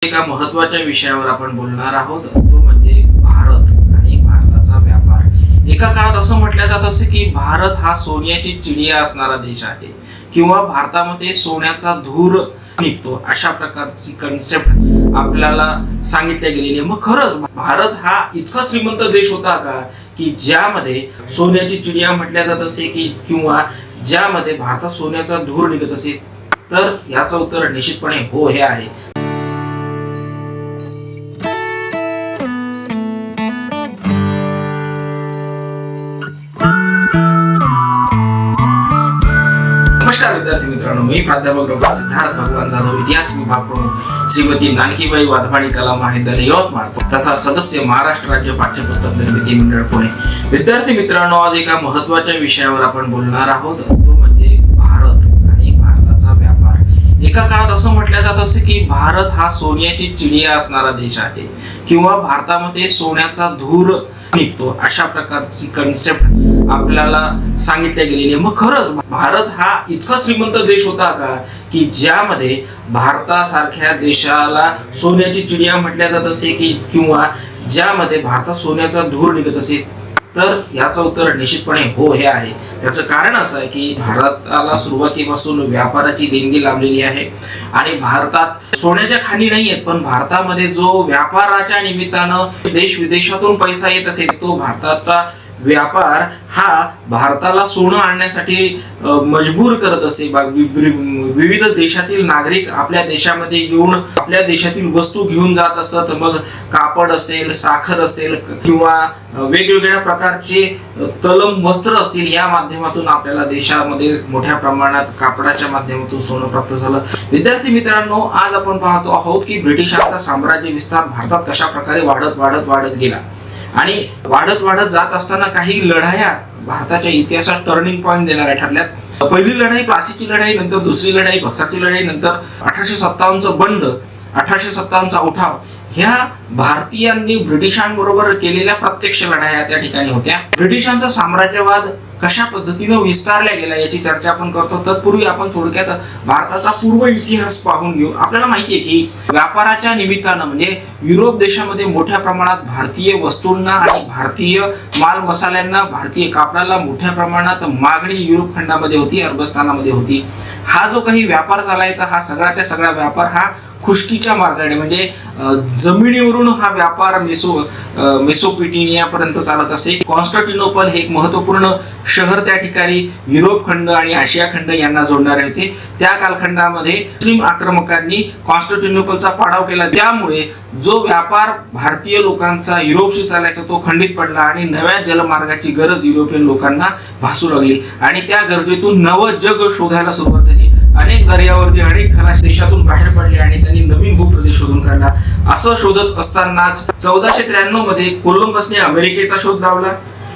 एका महत्त्वाच्या विषयावर आपण बोलणार आहोत, तो म्हणजे भारत आणि भारताचा व्यापार। एका काळात असं म्हटलं जात असे की भारत हा सोन्याची चिडिया असणारा देश आहे किंवा भारतामध्ये सोन्याचा धूर निघतो, अशा प्रकारची कन्सेप्ट आपल्याला सांगितल्या गेलेली आहे। मग खरंच भारत हा इतका श्रीमंत देश होता का की ज्यामध्ये सोन्याची चिडिया म्हटल्या जात असे की किंवा ज्यामध्ये भारतात सोन्याचा धूर निघत असे? तर याचं उत्तर निश्चितपणे हो हे आहे। नमस्कार विद्यार्थी मित्रांनो, मी प्राध्यापक डॉक्टर सिद्धार्थ भगवान जाधव, इतिहास विभाग प्रमुख श्रीमती नानकीबाई वाधवानी कला महाविद्यालय यवतमाळ तथा सदस्य महाराष्ट्र राज्य पाठ्यपुस्तक निर्मिती मंडळ पुणे। विद्यार्थी मित्रांनो, आज एका महत्त्वाच्या विषयावर आपण बोलणार आहोत, तो म्हणजे भारत आणि भारताचा व्यापार। एका काळात असं म्हटलं जात असे की भारत हा सोन्याची चिडिया असणारा देश आहे किंवा भारतामध्ये सोन्याचा धूर निघतो, अशा प्रकारची कन्सेप्ट आपल्याला सांगितल्या गेलेली आहे। मग खरंच भारत हा इतका श्रीमंत देश होता का की ज्यामध्ये भारतासारख्या देशाला सोन्याची चिडिया म्हटल्या जात असे की किंवा ज्यामध्ये भारतात सोन्याचा धूर निघत असे? तर याचं उत्तर निश्चितपणे हो हे आहे। त्याचं कारण असं आहे की भारताला सुरुवातीपासून व्यापाराची देणगी लाभलेली आहे आणि भारतात सोन्याच्या खाणी नाही आहेत, पण भारतामध्ये जो व्यापाराच्या निमित्तानं देश विदेशातून पैसा येत असेल, तो भारताचा व्यापार हा भारताला सोनं आणण्यासाठी मजबूर करत असे। विविध देशातील नागरिक आपल्या देशामध्ये येऊन आपल्या देशातील वस्तू घेऊन जात असत। मग कापड असेल, साखर असेल किंवा वेगवेगळ्या प्रकारचे तलम वस्त्र असतील, या माध्यमातून आपल्याला देशामध्ये मोठ्या प्रमाणात कापडाच्या माध्यमातून सोनं प्राप्त झालं। विद्यार्थी मित्रांनो, आज आपण पाहतो आहोत की ब्रिटिशांचा साम्राज्य विस्तार भारतात कशा प्रकारे वाढत गेला आणि वाढत जात असताना काही लढाया भारताच्या इतिहासात टर्निंग पॉइंट देणाऱ्या ठरल्यात। पहिली लढाई प्लासीची लढाई, नंतर दुसरी लढाई बक्सरची लढाई, नंतर 1857चा बंड, 1857चा उठाव, ह्या भारतीयांनी ब्रिटिशांबरोबर केलेल्या प्रत्यक्ष लढाया त्या ठिकाणी होत्या। ब्रिटिशांचा साम्राज्यवाद कशा पद्धतीने विस्तारला गेला याची चर्चा आपण करतो। तत्पूर्वी आपण थोडक्यात भारताचा पूर्व इतिहास पाहून घेऊ। आपल्याला माहिती आहे की व्यापाराच्या निमित्तानं म्हणजे युरोप देशामध्ये मोठ्या प्रमाणात भारतीय वस्तूंना आणि भारतीय माल मसाल्यांना, भारतीय कापडाला मोठ्या प्रमाणात मागणी युरोप खंडामध्ये होती, अरबस्थानामध्ये होती। हा जो काही व्यापार चालायचा, हा सगळ्याच्या सगळा व्यापार हा खुष्कीच्या मार्गाने म्हणजे जमिनीवरून हा व्यापार मेसोपोटेमिया पर्यंत चालत असे। कॉन्स्टँटिनोपल हे एक महत्त्वपूर्ण शहर त्या ठिकाणी युरोप खंड आणि आशिया खंड यांना जोडणारे होते। त्या कालखंडामध्ये मुस्लिम आक्रमकांनी कॉन्स्टँटिनोपलचा पाडाव केला, त्यामुळे जो व्यापार भारतीय लोकांचा युरोपशी चालायचा तो खंडित पडला आणि नव्या जलमार्गाची गरज युरोपियन लोकांना भासू लागली आणि त्या गरजेतून नवं जग शोधायला सुरुवात झाली। अनेक दर्यावरती अनेक खलास देशातून बाहेर पडले आणि त्यांनी नवीन भूप्रदेश शोधून काढला। असं शोधत असतानाच 1493 मध्ये कोलंबसने अमेरिकेचा शोध लावला,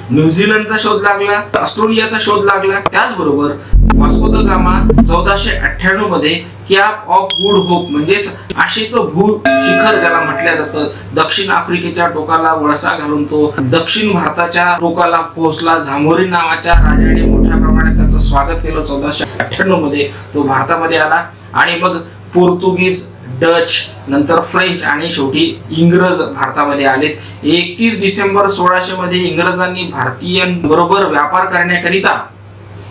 न्यूझीलंडचा शोध लागला, ऑस्ट्रेलियाचा शोध लागला। त्याचबरोबर वास्को द गामा 1498 मध्ये कॅप ऑफ गुड होप म्हणजेच आशेचं भू शिखर ज्याला म्हटलं जातं, दक्षिण आफ्रिकेच्या टोकाला वळसा घालून तो दक्षिण भारताच्या टोकाला पोहोचला। झामोरीन नावाच्या राजाने मोठ्या प्रमाणात त्याचं स्वागत केलं। 1498 मध्ये तो भारतामध्ये आला आणि मग पोर्तुगीज, डच, नंतर फ्रेंच आणि शेवटी इंग्रज भारतामध्ये आलेत। 31 डिसेंबर 1600 मध्ये इंग्रजांनी भारतीयांबरोबर व्यापार करण्याकरिता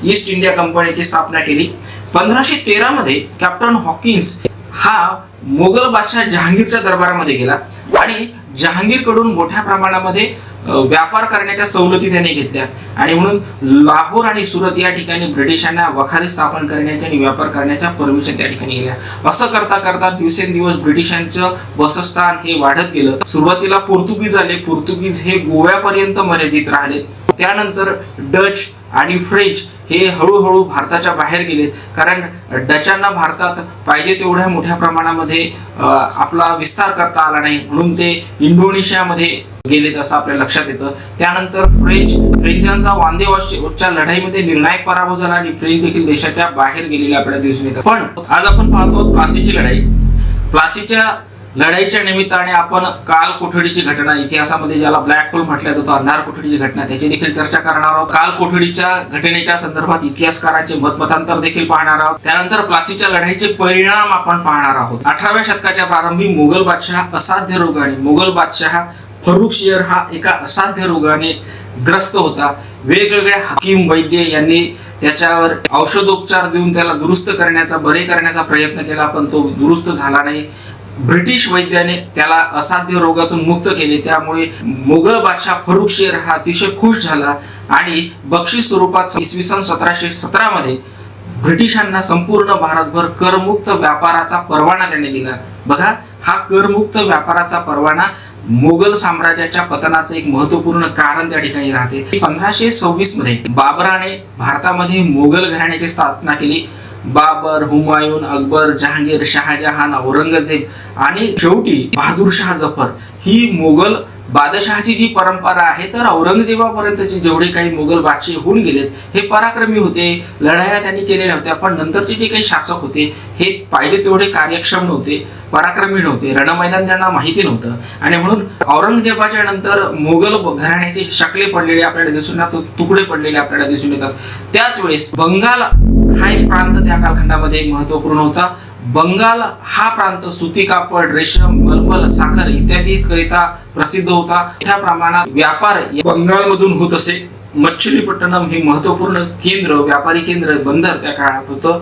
ईस्ट इंडिया कंपनीची स्थापना केली। 1513 मध्ये कॅप्टन हॉकिन्स हा मोगल बादशाह जहांगीरच्या दरबारामध्ये गेला आणि जहांगीरकडून मोठ्या प्रमाणामध्ये व्यापार करण्याच्या सवलती त्याने घेतल्या आणि म्हणून लाहोर आणि सुरत या ठिकाणी ब्रिटिशांना वखारी स्थापन करण्याच्या आणि व्यापार करण्याच्या परमिशन त्या ठिकाणी गेल्या। असं करता करता दिवसेंदिवस ब्रिटिशांचं बसस्थान हे वाढत गेलं। सुरुवातीला पोर्तुगीज आले, पोर्तुगीज हे गोव्यापर्यंत मर्यादित राहिले। त्यानंतर डच आणि फ्रेंच हे हळूहळू भारताच्या बाहेर गेले, कारण डचांना भारतात पाहिजे तेवढ्या मोठ्या प्रमाणामध्ये आपला विस्तार करता आला नाही, म्हणून ते इंडोनेशियामध्ये गेलेत असं आपल्या लक्षात येतं। त्यानंतर फ्रेंचांचा वांदेवाशच्या लढाईमध्ये निर्णायक पराभव झाला आणि फ्रेंच देखील देशाच्या बाहेर गेलेले आपल्याला दिसून येतात। पण आज आपण पाहतो प्लासीची लढाई। प्लासीच्या लढाईच्या निमित्ताने आपण काल कोठडीची घटना, इतिहासामध्ये ज्याला ब्लॅक होल म्हटलं जातं, अंधार कोठडीची घटना, त्याची देखील चर्चा करणार आहोत. काल कोठडीच्या घटनेच्या संदर्भात इतिहासकारांचे मतमतांतर देखील पाहणार आहोत. त्यानंतर प्लासीच्या लढाईचे परिणाम आपण पाहणार आहोत. 18व्या शतकाच्या प्रारंभी मोगल बादशहा असाध्य रोगाने, मोगल बादशहा फरुखशियर हा एका असाध्य रोगाने ग्रस्त होता. वेगवेगळ्या हकीम वैद्य यांनी त्याच्यावर औषधोपचार देऊन त्याला दुरुस्त करण्याचा, बरे करण्याचा प्रयत्न केला, पण तो दुरुस्त झाला नाही. ब्रिटिश वैद्याने त्याला असाध्य रोगातून मुक्त केले. त्यामुळे मोगल बादशाह फरुखशियर हा अतिशय खुश झाला आणि बक्षीस स्वरूपात इसवी सन 1717 मध्ये ब्रिटिशांना संपूर्ण भारतभर करमुक्त व्यापाराचा परवाना त्याने दिला. बघा, हा करमुक्त व्यापाराचा परवाना मोगल साम्राज्याच्या पतनाचं एक महत्वपूर्ण कारण त्या ठिकाणी राहते. 1526 मध्ये बाबराने भारतामध्ये मोगल घराण्याची स्थापना केली. बाबर, हुमायून, अकबर, जहांगीर, शहाजहान, औरंगजेब आणि शेवटी बहादूर शाह जफर ही मोगल बादशहाची जी परंपरा आहे, तर औरंगजेबापर्यंतचे जेवढे काही मोगल बादशाह होऊन गेलेत हे पराक्रमी होते, लढाया त्यांनी केलेल्या होत्या, पण नंतरचे जे काही शासक होते हे पाहिजे तेवढे कार्यक्षम नव्हते, पराक्रमी नव्हते, रणमैदान त्यांना माहिती नव्हतं. आणि म्हणून औरंगजेबाच्या नंतर मोगल घराण्याचे शकले पडलेले आपल्याला दिसून येतात, तुकडे पडलेले आपल्याला दिसून येतात. त्याच वेळेस बंगाल हा एक प्रांत त्या कालखंडामध्ये महत्वपूर्ण होता. बंगाल हा प्रांत सुती कापड, रेशम, मलमल, साखर इत्यादी करिता प्रसिद्ध होता. मोठ्या प्रमाणात व्यापार बंगालमधून होत असे. मच्छलीपट्टणम हे महत्वपूर्ण केंद्र, व्यापारी केंद्र, बंदर त्या काळात होतं.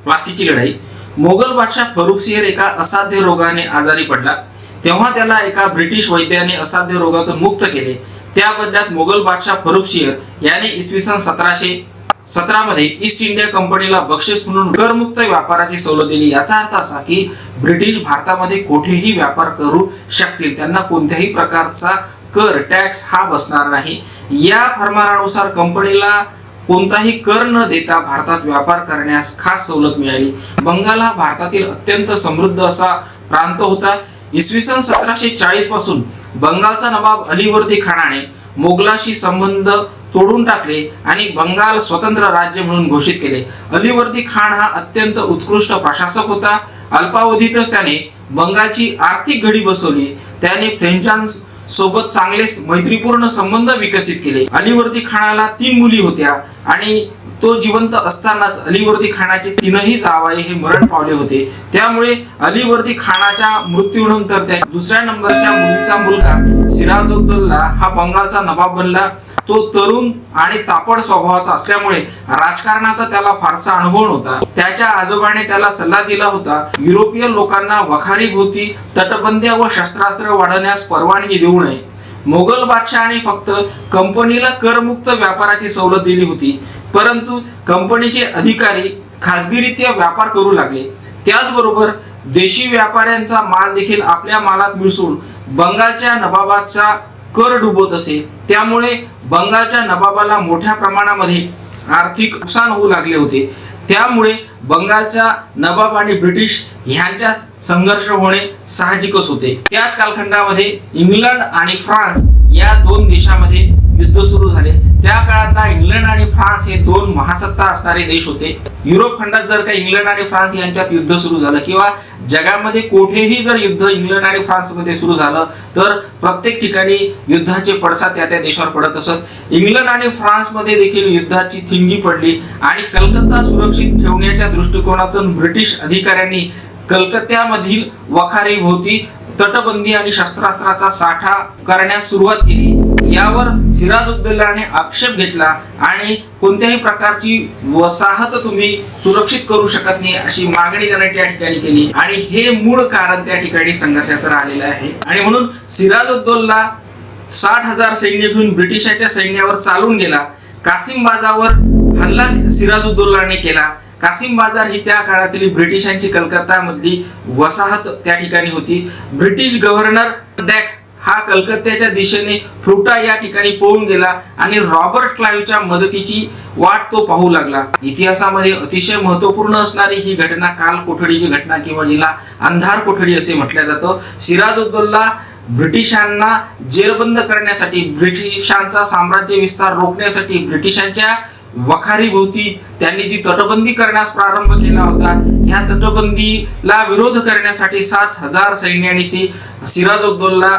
प्लासीची लढाई. मोगल बादशाह फरुखशियर एका असाध्य रोगाने आजारी पडला. तेव्हा त्याला एका ब्रिटिश वैद्याने असाध्य रोगातून मुक्त केले. त्या बदल्यात मोगल बादशाह फरुखशियर याने इसवी सन 1717 मध्ये ईस्ट इंडिया कंपनीला बक्षीस म्हणून करमुक्त व्यापाराची सवलत दिली. याचा अर्थ असा की ब्रिटिश भारतामध्ये कुठेही व्यापार करू शकतील, त्यांना कोणत्याही प्रकारचा कर, टॅक्स हा बसणार नाही. या फरमानानुसार कंपनीला कोणताही कर न देता भारतात व्यापार करण्यास खास सवलत मिळाली. बंगाल हा भारतातील अत्यंत समृद्ध असा प्रांत होता. इसवी सन 1740 पासून बंगालचा नवाब अलीवर्दी खानाने मोगलाशी संबंध तोडून टाकले आणि बंगाल स्वतंत्र राज्य म्हणून घोषित केले. अलीवर्दी खान हा अत्यंत उत्कृष्ट प्रशासक होता. अल्पावधीतच त्याने बंगालची आर्थिक घडी बसवली. त्याने फ्रेंचांसोबत चांगले मैत्रीपूर्ण संबंध विकसित केले. अलीवर्दी खानाला 3 मुली होत्या आणि तो जिवंत असतानाच अलीवर्दी खानाचे 3ही जावई हे मरण पावले होते. त्यामुळे अलीवर्दी खानाच्या मृत्यूनंतर त्या दुसऱ्या नंबरच्या मुलीचा मुलगा सिराजुद्दौला हा बंगालचा नवाब बनला. तो तरुण आणि तापड स्वभावाचा असल्यामुळे राजकारणाचा त्याला फारसा अनुभव नव्हता. त्याच्या आजोबाने त्याला सल्ला दिला होता, युरोपीय लोकांना वखारीभोवती तटबंद्या व शस्त्रास्त्र वाढवण्यास परवानगी देऊ नये. मोगल बादशहाने फक्त कंपनीला करमुक्त व्यापाराची सवलत दिली होती, परंतु कंपनीचे अधिकारी खासगीरित्या व्यापार करू लागले. त्याचबरोबर देशी व्यापाऱ्यांचा माल देखील आपल्या मालात मिसळून बंगालच्या नवाबाचा कर डुबवत असे. त्यामुळे बंगालच्या नवाबाला मोठ्या प्रमाणामध्ये आर्थिक नुकसान होऊ लागले होते. त्यामुळे बंगालच्या नवाब आणि ब्रिटिश ह्यांच्या संघर्ष होणे साहजिकच होते. त्याच कालखंडामध्ये इंग्लंड आणि फ्रान्स या 2 देशांमध्ये युद्ध सुरू झाले. त्या काळातला इंग्लंड आणि फ्रान्स हे 2 महासत्ता असणारे देश होते. युरोप खंडात जर का इंग्लंड आणि फ्रान्स यांच्यात युद्ध सुरू झालं किंवा जगामध्ये कुठेही जर युद्ध इंग्लंड आणि फ्रान्स मध्ये सुरू झालं तर प्रत्येक ठिकाणी युद्धाचे पडसाद त्या देशावर पडत असत. इंग्लंड आणि फ्रान्स मध्ये देखील युद्धाची थिंगी पडली आणि कलकत्ता सुरक्षित ठेवण्याच्या दृष्टिकोनातून ब्रिटिश अधिकाऱ्यांनी कलकत्त्यामधील वखारीभोवती तटबंदी आणि शस्त्रास्त्राचा साठा करण्यास सुरुवात केली. यावर सिराजुद्दौलाने आक्षेप घेतला आणि कोणत्याही प्रकारची वसाहत तुम्ही सुरक्षित करू शकत नाही अशी मागणी त्याने त्या ठिकाणी केली आणि हे मूळ कारण त्या ठिकाणी संघर्षाचं राहिलेलं आहे. आणि म्हणून सिराजुद्दौला 60,000 सैन्य घेऊन ब्रिटिशांच्या सैन्यावर चालून गेला. कासिम बाजावर हल्ला सिराजुद्दौलाने केला. कासिम बाजार ही त्या काळातील ब्रिटिशांची कलकत्ता मधली वसाहत त्या ठिकाणी होती. ब्रिटिश गव्हर्नर डॅक हा कलकत्त्याच्या दिशेने फ्लुटा या ठिकाणी पळून गेला आणि रॉबर्ट क्लाइव्हच्या मदतीची वाट तो पाहू लागला. इतिहासामध्ये अतिशय महत्वपूर्ण असणारी ही घटना काल कोठडीची घटना किंवा जिला अंधार कोठडी असे म्हटलं जातं. सिराजुद्दौला ब्रिटिशांना जेरबंद करण्यासाठी, ब्रिटिशांचा साम्राज्य विस्तार रोखण्यासाठी, ब्रिटिशांच्या वखारीभोवती त्यांनी जी तटबंदी करण्यास प्रारंभ केला होता, ह्या तटबंदीला विरोध करण्यासाठी 7,000 सैन्यानिशी सिराजुद्दौला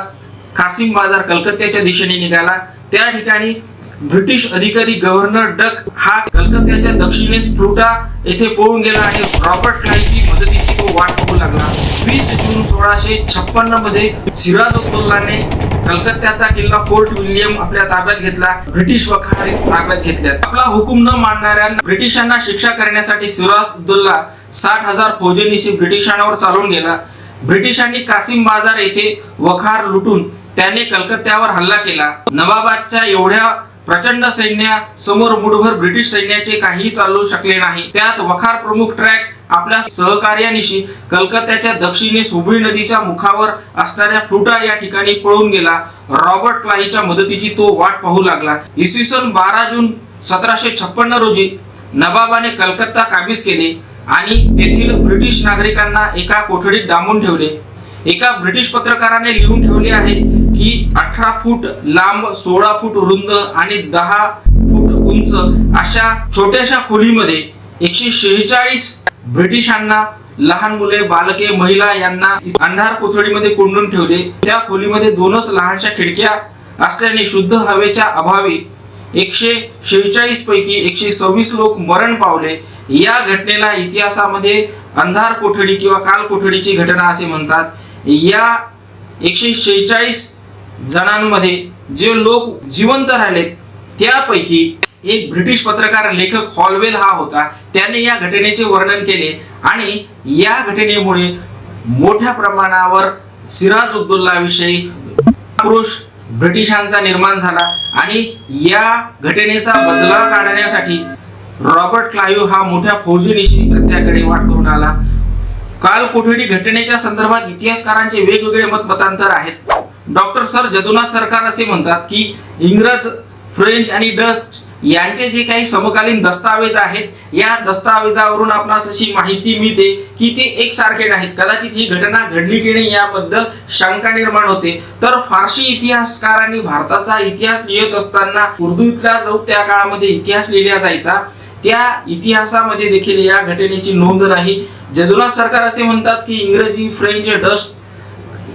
कासिम बाजार कलकत्त्याच्या दिशेने निघाला। त्या ठिकाणी ब्रिटिश अधिकारी गव्हर्नर डक हा कलकत्त्याच्या दक्षिणेस प्लुटा येथे पळून गेला आणि रॉबर्ट क्लाईव्हची मदतीची तो वाट पाहू लागला। 20 जून 1656 मध्ये सिराजुद्दौलाने कलकत्त्याचा किल्ला फोर्ट विल्यम आपल्या ताब्यात घेतला। ब्रिटिश वखारी ताब्यात घेतल्यात। आपला हुकूम न मानणाऱ्यांना ब्रिटिशांना शिक्षा करण्यासाठी सिराजुद्दौला 60,000 फौजेनिशी ब्रिटिशांवर चालून गेला। ब्रिटिशांनी कासिम बाजार येथे वखार लुटून त्याने कलकत्त्यावर हल्ला केला। नवाबाच्या एवढ्या प्रचंड सैन्या समोर मुठभर ब्रिटिश सैन्याचे काहीही चालू शकले नाही। त्यात वखार प्रमुख ट्रॅक आपल्या सहकार्यानिशी कलकत्त्याच्या दक्षिणेस हुबळी नदीच्या मुखावर असणाऱ्या फ्लुटा या ठिकाणी पळून गेला। रॉबर्ट क्लाईव्हच्या मदतीची तो वाट पाहू लागला। इसवी सन 12 जून 1756 रोजी नवाबाने कलकत्ता काबीज केले आणि तेथील ब्रिटिश नागरिकांना एका कोठडीत डांबून ठेवले। एका ब्रिटिश पत्रकाराने लिहून ठेवले आहे की 18 फूट लांब, 16 फूट रुंद आणि 10 फूट उंच अशा छोट्याशा खोलीमध्ये 146 ब्रिटिशांना, लहान मुले, बालके, महिला यांना अंधार कोठडीमध्ये कोंडून ठेवले। त्या खोलीमध्ये 2च लहानशा खिडक्या असल्याने शुद्ध हवेच्या अभावी 146 पैकी 126 लोक मरण पावले। या घटनेला इतिहासामध्ये अंधार कोठडी किंवा काल कोठडीची घटना असे म्हणतात। या 146 जणांमध्ये जे लोक जिवंत राहिले त्यापैकी एक ब्रिटिश पत्रकार लेखक हॉलवेल हा होता। त्याने या घटनेचे वर्णन केले आणि या घटनेमुळे मोठ्या प्रमाणावर सिराजुद्दौला विषयी आक्रोश ब्रिटिशांचा निर्माण झाला आणि या घटनेचा बदला काढण्यासाठी रॉबर्ट क्लाईव्ह हा मोठ्या फौजेनिशी कलकत्त्याकडे वाट करून आला। काल कोठडी घटनेच्या संदर्भात इतिहासकारांचे वेगवेगळे मतांतर आहेत। डॉक्टर सर जदुनाथ सरकार असे म्हणतात की इंग्रज, फ्रेंच आणि डच यांचे जे काही समकालीन दस्तावेज आहेत, या दस्तावेजावरून आपणास अशी माहिती मिळते की ते एकसारखे नाहीत। कदाचित ही घटना घडली की नाही याबद्दल शंका निर्माण होते। तर फारसी इतिहासकारांनी भारताचा इतिहास लिहित असताना उर्दूतला जो त्या काळामध्ये इतिहास लिहिला जायचा, त्या इतिहासामध्ये देखील या घटनेची नोंद नाही। जदुनाथ सरकार असे म्हणतात की इंग्रजी, फ्रेंच, डच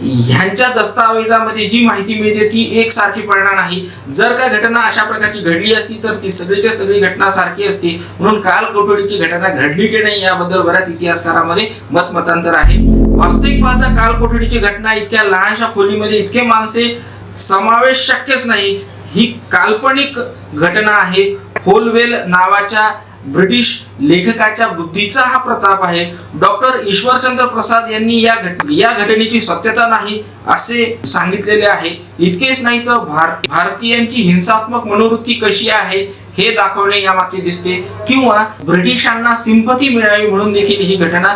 ह्यांच्या दस्तावेजामध्ये जी माहिती मिळते ती एकसारखी पडणार नाही। जर का घटना अशा प्रकारची घडली असती तर ती सगळीच्या सगळी घटना सारखी असती। म्हणून काल कोठडीची घटना घडली की नाही याबद्दल बऱ्याच इतिहासकारांमध्ये मतांतर आहे। वास्तविक पाहता काल कोठडीची घटना इतक्या लहानशा खोलीमध्ये इतके माणसे समावेश शक्यच नाही। ही काल्पनिक घटना आहे। होलवेल नावाच्या ब्रिटिश लेखकाच्या बुद्धीचा हा प्रताप आहे। डॉक्टर ईश्वरचंद्र प्रसाद यांनी या घटनेची सत्यता नाही असे सांगितलेले आहे। इतकेच नाही तर भारतीयांची हिंसात्मक मनोवृत्ती कशी आहे हे दाखवणे यामागचे दिसते, किंवा ब्रिटिशांना सिंपथी मिळावी म्हणून देखील ही घटना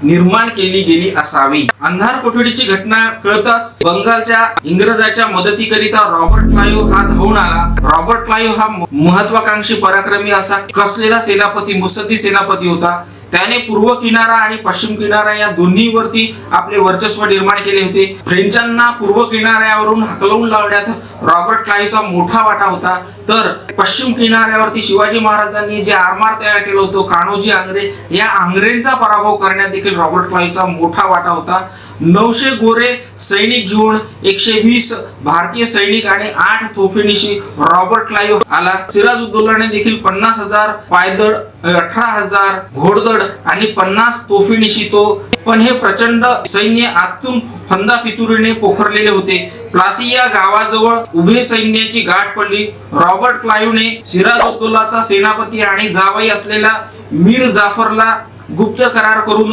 निर्माण केली गेली असावी। अंधार कोठडीची घटना कळताच बंगालच्या इंग्रजाच्या मदतीकरिता रॉबर्ट क्लाईव्ह हा धावून आला। रॉबर्ट क्लाईव्ह हा महत्वाकांक्षी, पराक्रमी असा कसलेला सेनापती, मुत्सद्दी सेनापती होता। त्याने पूर्व किनारा आणि पश्चिम किनारा या दोन्हीवरती आपले वर्चस्व निर्माण केले होते। फ्रेंचांना पूर्व किनाऱ्यावरून हकलवून लावण्यात रॉबर्ट क्लाईव्हचा मोठा वाटा होता, तर पश्चिम किनाऱ्यावरती शिवाजी महाराजांनी जे आरमार तयार केलं होतं, कान्होजी आंग्रे, या आंग्रेंचा पराभव करण्यात देखील रॉबर्ट क्लाईव्हचा मोठा वाटा होता। 900 गोरे सैनिक घेऊन 120 भारतीय सैनिक आणि 8 तोफेनिशी रॉबर्ट क्लाईव्ह आला। सिराजुद्दौलाने देखील 50,000 पायदळ, 18,000 घोडदळ आणि 50 तोफेनिशी तो, पण हे प्रचंड सैन्य आतून फंदा फितुरीने पोखरलेले होते। प्लासी या गावाजवळ उभे सैन्याची गाठ पडली। रॉबर्ट क्लाईव्हने सिराजुद्दौलाचा सेनापती आणि जावई असलेला मीर जाफरला गुप्त करार करून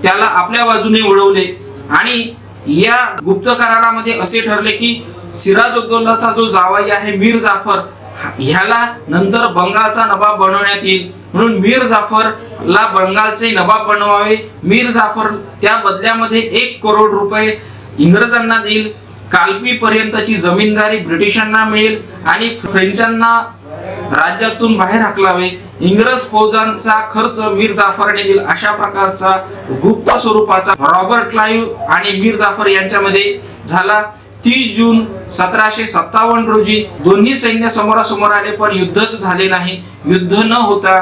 त्याला आपल्या बाजूने वळवले आणि या गुप्त करारामध्ये असे ठरले की सिराजुद्दौलाचा जो जावई आहे मीर जाफर, ह्याला नंतर बंगालचा नवाब बनवण्यात येईल, म्हणून मीर जाफरला बंगालचे नवाब बनवावे। मीर जाफर त्या बदल्यामध्ये 1 करोड रुपये इंग्रजांना देईल। कालपी पर्यंतची जमीनदारी ब्रिटिशांना मिळेल आणि फ्रेंचांना राज्यातून बाहेर हाकलावे। इंग्रज फौजांचा खर्च मीर जाफरने दिला। अशा प्रकारचा गुप्त स्वरूपाचा रॉबर्ट क्लाईव्ह आणि मीर जाफर यांच्यामध्ये झाला। 30 जून 1757 रोजी दोन्ही सैन्य समोरासमोर आले, पण युद्धच झाले नाही. युद्ध न होता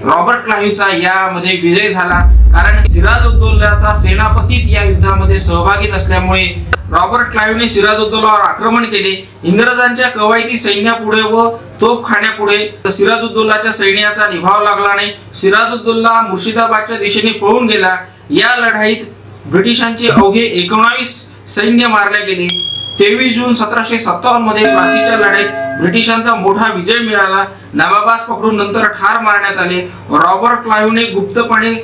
रॉबर्ट क्लाइव्हचा यामध्ये विजय झाला, कारण सिराजुद्दौलाचा सेनापतीच या युद्धामध्ये सहभागी नसल्यामुळे रॉबर्ट क्लाइव्हने सिराजुद्दौलावर आक्रमण केले. इंग्रजांच्या कवायती सैन्यापुढे व तोफखान्यापुढे सिराजुद्दौलाच्या सैन्याचा निभाव लागला नाही. सिराजुद्दौला मुर्शिदाबादच्या दिशेने पळून गेला. या लढाईत ब्रिटिशांचे अवघे 19 सैन्य मारले गेले. 23 जून 1757 मध्ये प्लासीच्या लढाईत ब्रिटिशांचा मोठा विजय मिळाला. नवाबास पकडून नंतर ठार मारण्यात आले. रॉबर्ट क्लाइव्हने गुप्तपणे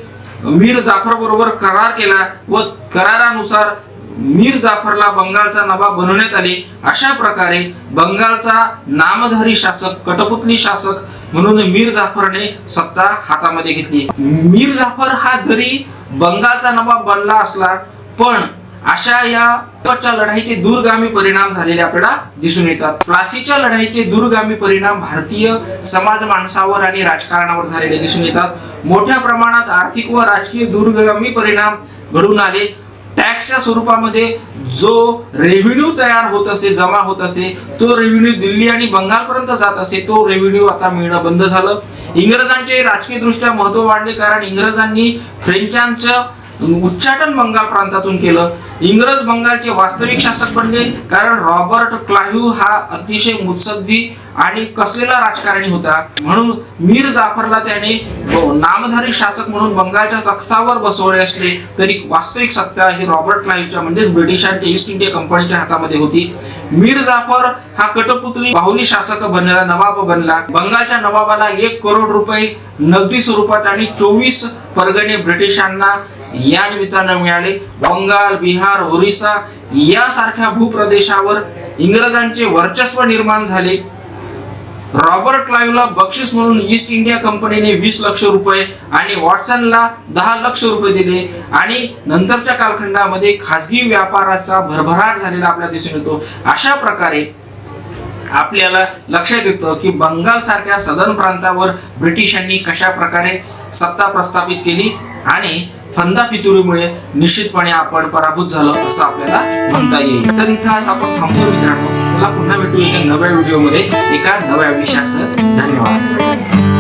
मीर जाफर बरोबर करार केला व करारानुसार मीर जाफरला बंगालचा नवाब बनवण्यात आले. अशा प्रकारे बंगालचा नामधारी शासक, कठपुतली शासक म्हणून मीर जाफरने सत्ता हातामध्ये घेतली. मीर जाफर हा जरी बंगालचा नवाब बनला असला, पण अशा या लढाईचे दूरगामी परिणाम झालेले आपल्याला दिसून येतात. प्लासीच्या लढाईचे दूरगामी परिणाम भारतीय समाज माणसावर आणि राजकारणावर झालेले दिसून येतात. मोठ्या प्रमाणात आर्थिक व राजकीय दूरगामी परिणाम घडून आले. टॅक्सच्या स्वरूपामध्ये जो रेव्हेन्यू तयार होत असे, जमा होत असे, तो रेव्हेन्यू दिल्ली आणि बंगालपर्यंत जात असे, तो रेव्हेन्यू आता मिळणं बंद झालं. इंग्रजांचे राजकीय दृष्ट्या महत्व वाढले, कारण इंग्रजांनी फ्रेंचांचं उच्चाटन बंगाल प्रांतातून केलं. इंग्रज बंगालचे वास्तविक शासक बनले, कारण रॉबर्ट क्लाइव्ह हा अतिशय मुत्सद्दी आणि कसलेला राजकारणी होता. म्हणून मीर जाफरला त्याने नामधारी शासक म्हणून बंगालच्या तख्तावर बसवले असले तरी वास्तविक सत्ता ही रॉबर्ट क्लाइव्हच्या म्हणजे ब्रिटिशांच्या ईस्ट इंडिया कंपनीच्या हातामध्ये होती. मीर जाफर हा कठपुतली बाहुली शासक बनला, नवाब बनला. बंगालच्या नवाबाला 1 करोड रुपये नगदी स्वरूपात आणि 24 परगणे ब्रिटिशांना या निमित्तानं मिळाले. बंगाल, बिहार, ओरिसा यासारख्या भूप्रदेशावर इंग्रजांचे वर्चस्व निर्माण झाले. रॉबर्ट क्लाइव्हला बक्षीस म्हणून ईस्ट इंडिया कंपनीने 20 लाख रुपये आणि वॉटसनला 10 लाख रुपये दिले आणि नंतरच्या कालखंडामध्ये खासगी व्यापाराचा भरभराट झालेला आपल्याला दिसून येतो. अशा प्रकारे आपल्याला लक्षात येतं की बंगाल सारख्या सदन प्रांतावर ब्रिटिशांनी कशा प्रकारे सत्ता प्रस्थापित केली आणि फंदा फितुरीमुळे निश्चितपणे आपण पराभूत झालो असं आपल्याला म्हणता येईल. तर इथं आज आपण थांबतो मित्रांनो. चला पुन्हा भेटू एका नव्या व्हिडिओमध्ये एका नव्या विषयासह. धन्यवाद.